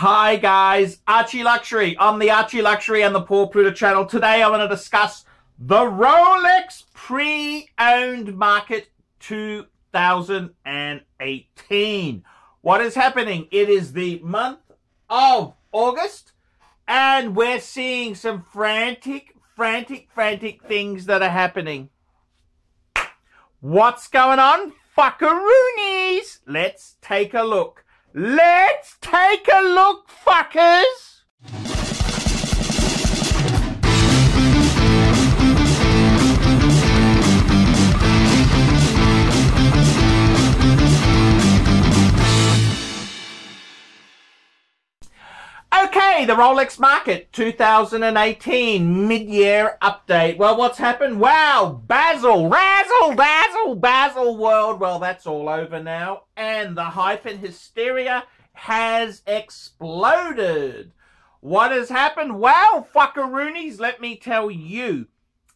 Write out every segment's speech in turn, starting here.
Hi guys, Archie Luxury. I'm the Archie Luxury and the Paul Pluta channel. Today I'm going to discuss the Rolex pre-owned market 2018. What is happening? It is the month of August and we're seeing some frantic things that are happening. What's going on? Fuckaroonies! Let's take a look. Let's take a look, fuckers! Okay, the Rolex market 2018 mid-year update. Well, what's happened? Wow, Basil, razzle, dazzle, Basil world. Well, that's all over now. And the hype and hysteria has exploded. What has happened? Well, fuckaroonies, let me tell you.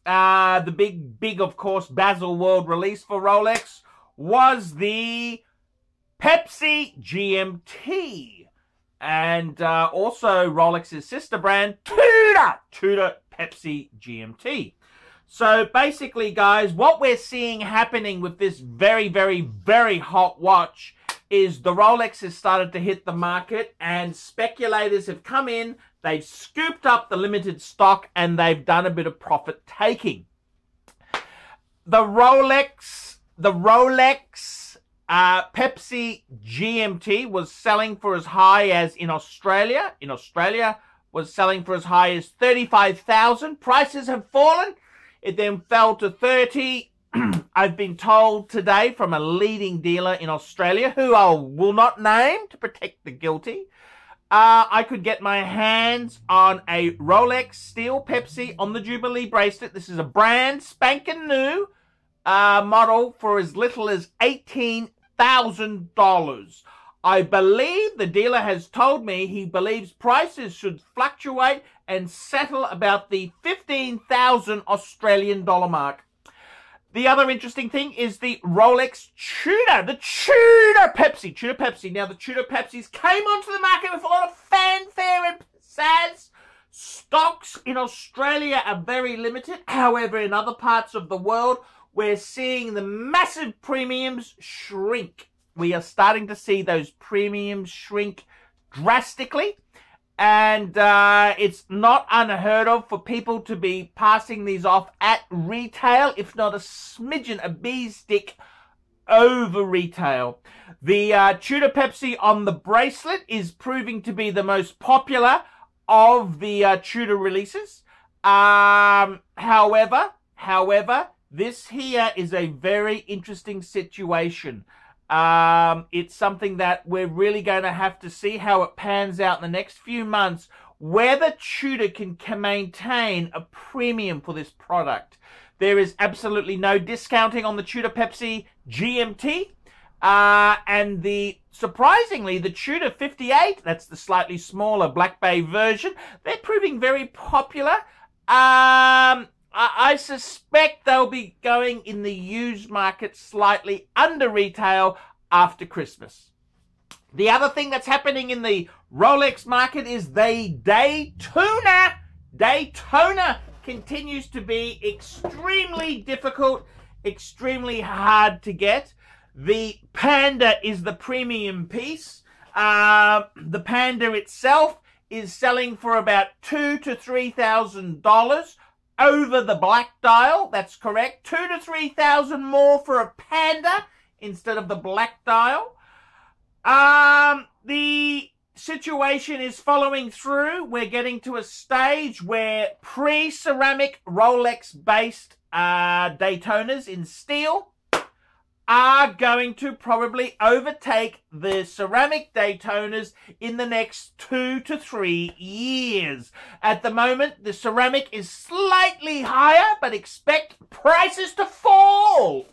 The big, of course, Basil world release for Rolex was the Pepsi GMT. And also Rolex's sister brand, Pluta Pepsi GMT. So basically, guys, what we're seeing happening with this very hot watch is the Rolex has started to hit the market and speculators have come in, they've scooped up the limited stock and they've done a bit of profit taking. The Rolex Pepsi GMT was selling for as high as in Australia was selling for as high as 35,000. Prices have fallen. It then fell to 30. I've been told today from a leading dealer in Australia, who I will not name to protect the guilty, I could get my hands on a Rolex Steel Pepsi on the Jubilee bracelet. This is a brand spanking new model for as little as $18,000. I believe the dealer has told me he believes prices should fluctuate and settle about the 15,000 Australian dollar mark. The other interesting thing is the Rolex Tudor, the Tudor Pepsi. Now, the Tudor Pepsis came onto the market with a lot of fanfare and pizzazz. Stocks in Australia are very limited. However, in other parts of the world, we're seeing the massive premiums shrink. We are starting to see those premiums shrink drastically. And it's not unheard of for people to be passing these off at retail, if not a smidgen, a bee's stick over retail. The Tudor Pepsi on the bracelet is proving to be the most popular of the Tudor releases. However, this here is a very interesting situation. It's something that we're really going to have to see how it pans out in the next few months, whether Tudor can maintain a premium for this product. There is absolutely no discounting on the Tudor Pepsi GMT. And surprisingly, the Tudor 58, that's the slightly smaller Black Bay version, they're proving very popular. I suspect they'll be going in the used market slightly under retail after Christmas. The other thing that's happening in the Rolex market is the Daytona. Daytona continues to be extremely difficult, extremely hard to get. The Panda is the premium piece. The Panda itself is selling for about $2,000 to $3,000. Over the black dial, that's correct. $2,000 to $3,000 more for a Panda instead of the black dial. The situation is following through. We're getting to a stage where pre-ceramic Rolex-based Daytonas in steel are going to probably overtake the ceramic Daytonas in the next 2 to 3 years. At the moment, the ceramic is slightly higher, but expect prices to fall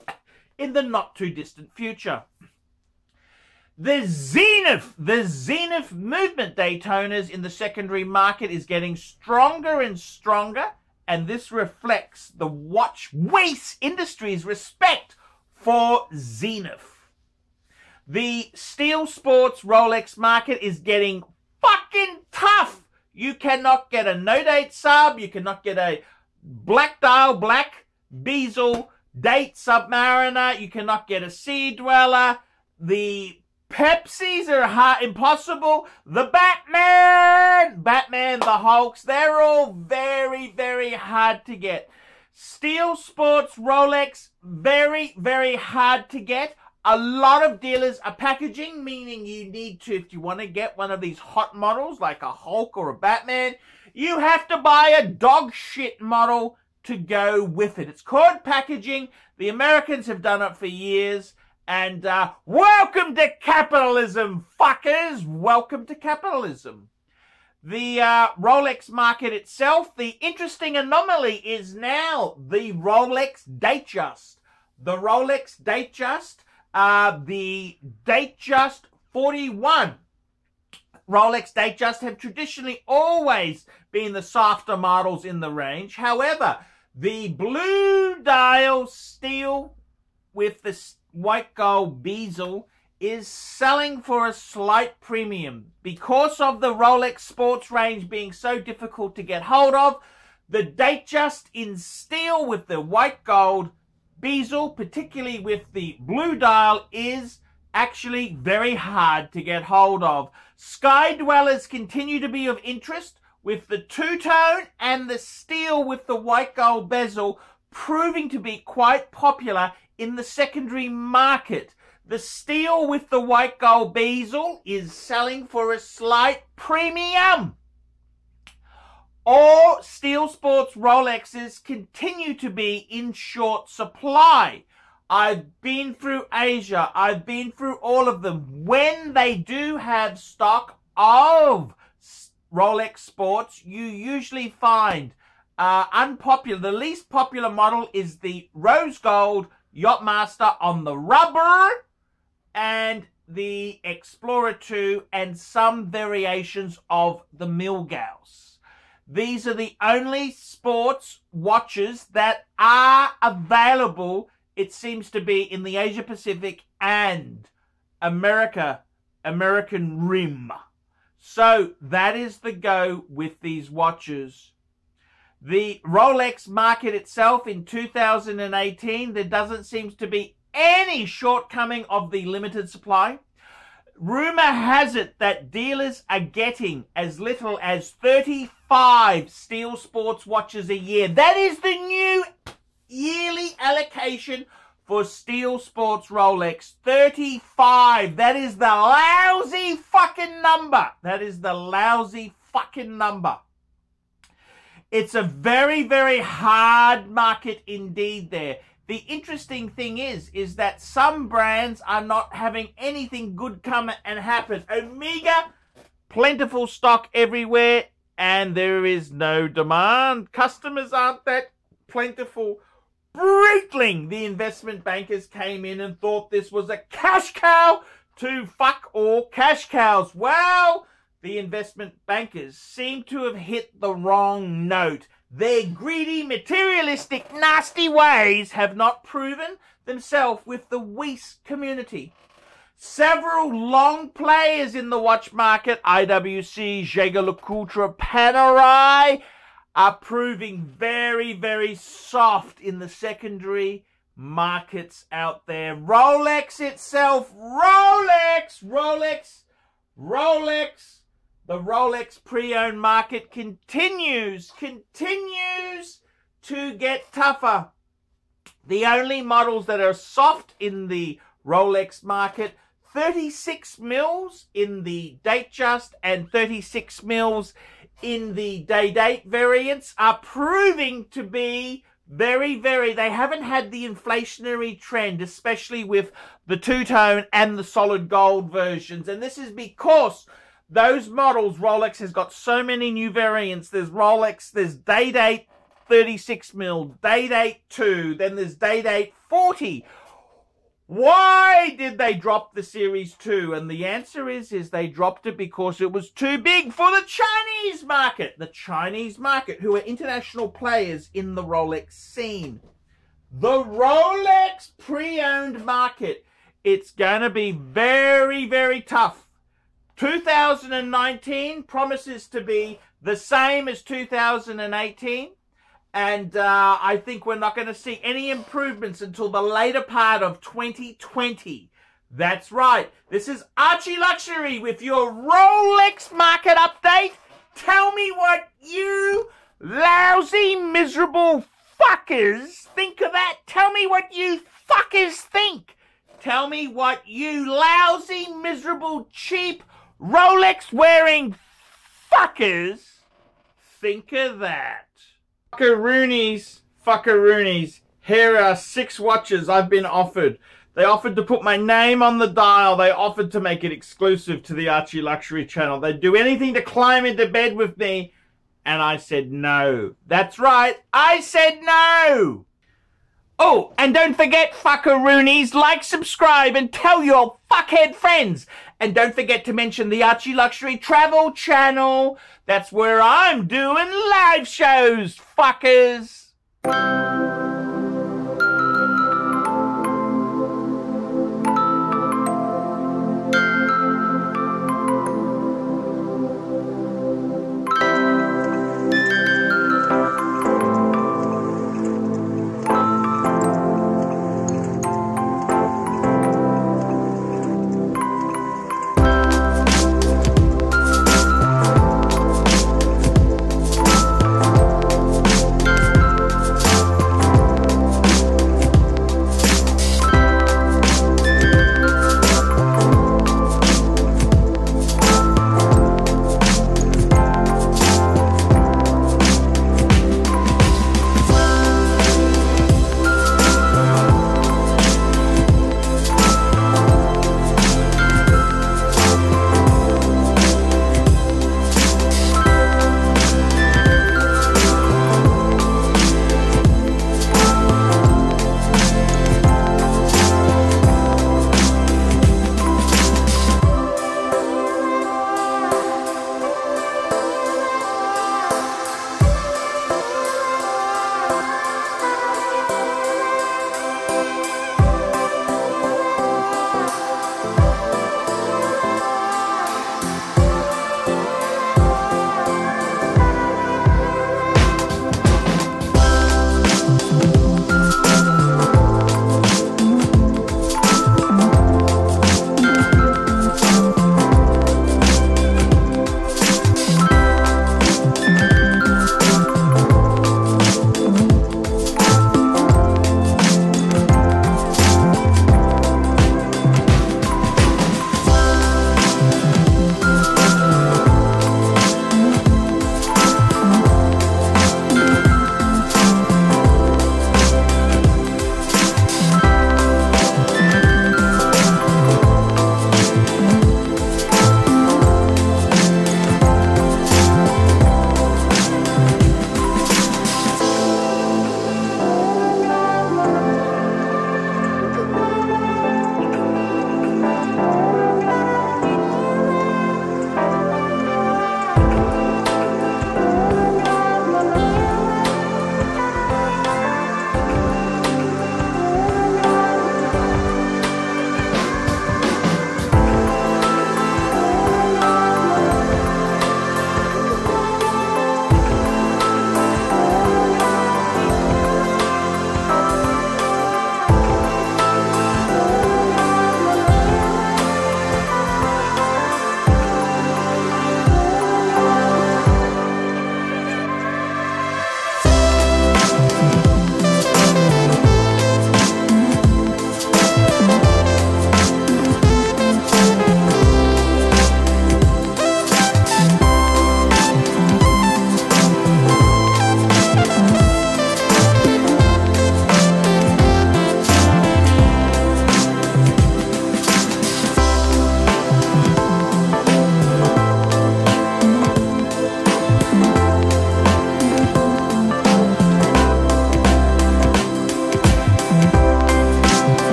in the not too distant future. The Zenith movement Daytonas in the secondary market is getting stronger and stronger, and this reflects the watch waist industry's respect for Zenith. The steel sports Rolex market is getting fucked You cannot get a no-date sub. You cannot get a black dial, black bezel, date Submariner. You cannot get a Sea Dweller. The Pepsis are impossible. The Batman, the Hulks, they're all very, very hard to get. Steel Sports Rolex, very, very hard to get. A lot of dealers are packaging, meaning you need to, if you want to get one of these hot models like a Hulk or a Batman, you have to buy a dog shit model to go with it. It's called packaging. The Americans have done it for years. And welcome to capitalism, fuckers. Welcome to capitalism. The Rolex market itself, the interesting anomaly is now the Rolex Datejust. The Rolex Datejust, the Datejust 41. Rolex Datejust have traditionally always been the softer models in the range. However, the blue dial steel with the white gold bezel is selling for a slight premium. Because of the Rolex sports range being so difficult to get hold of, the Datejust in steel with the white gold bezel, particularly with the blue dial, is actually very hard to get hold of. Sky Dwellers continue to be of interest, with the two-tone and the steel with the white gold bezel proving to be quite popular in the secondary market. The steel with the white gold bezel is selling for a slight premium. All Steel Sports Rolexes continue to be in short supply. I've been through Asia. I've been through all of them. When they do have stock of Rolex Sports, you usually find unpopular. The least popular model is the rose gold Yachtmaster on the rubber, and the Explorer 2, and some variations of the Milgauss. These are the only sports watches that are available, it seems to be, in the Asia Pacific and American Rim. So that is the go with these watches. The Rolex market itself in 2018, there doesn't seem to be any shortcoming of the limited supply. Rumor has it that dealers are getting as little as 35 Steel Sports watches a year. That is the new yearly allocation for Steel Sports Rolex. 35. That is the lousy fucking number. That is the lousy fucking number. It's a very, very hard market indeed there. The interesting thing is that some brands are not having anything good come and happen. Omega, plentiful stock everywhere, and there is no demand. Customers aren't that plentiful. Breitling, the investment bankers came in and thought this was a cash cow to fuck all cash cows. Well, the investment bankers seem to have hit the wrong note. Their greedy, materialistic, nasty ways have not proven themselves with the Weiss community. Several long players in the watch market, IWC, Jaeger-LeCoultre, Panerai, are proving very, very soft in the secondary markets out there. Rolex itself, Rolex, the Rolex pre-owned market continues to get tougher. The only models that are soft in the Rolex market, 36 mils in the Datejust and 36 mils in the day-date variants, are proving to be very, they haven't had the inflationary trend, especially with the two-tone and the solid gold versions. And this is because those models, Rolex has got so many new variants. There's Rolex, there's day-date 36 mil, day-date 2, then there's day-date 40. Why did they drop the Series 2? And the answer is they dropped it because it was too big for the Chinese market. The Chinese market, who are international players in the Rolex scene. The Rolex pre-owned market, it's going to be very, very tough 2019 promises to be the same as 2018. And I think we're not going to see any improvements until the later part of 2020. That's right. This is Archie Luxury with your Rolex market update. Tell me what you lousy, miserable fuckers think of that. Tell me what you fuckers think. Tell me what you lousy, miserable, cheap, Rolex-wearing fuckers think of that. Fuckaroonies, here are 6 watches I've been offered. They offered to put my name on the dial. They offered to make it exclusive to the Archie Luxury channel. They'd do anything to climb into bed with me. And I said no. That's right, I said no. Oh, and don't forget, fuckaroonies, like, subscribe, and tell your fuckhead friends. And don't forget to mention the Archie Luxury Travel channel. That's where I'm doing live shows, fuckers.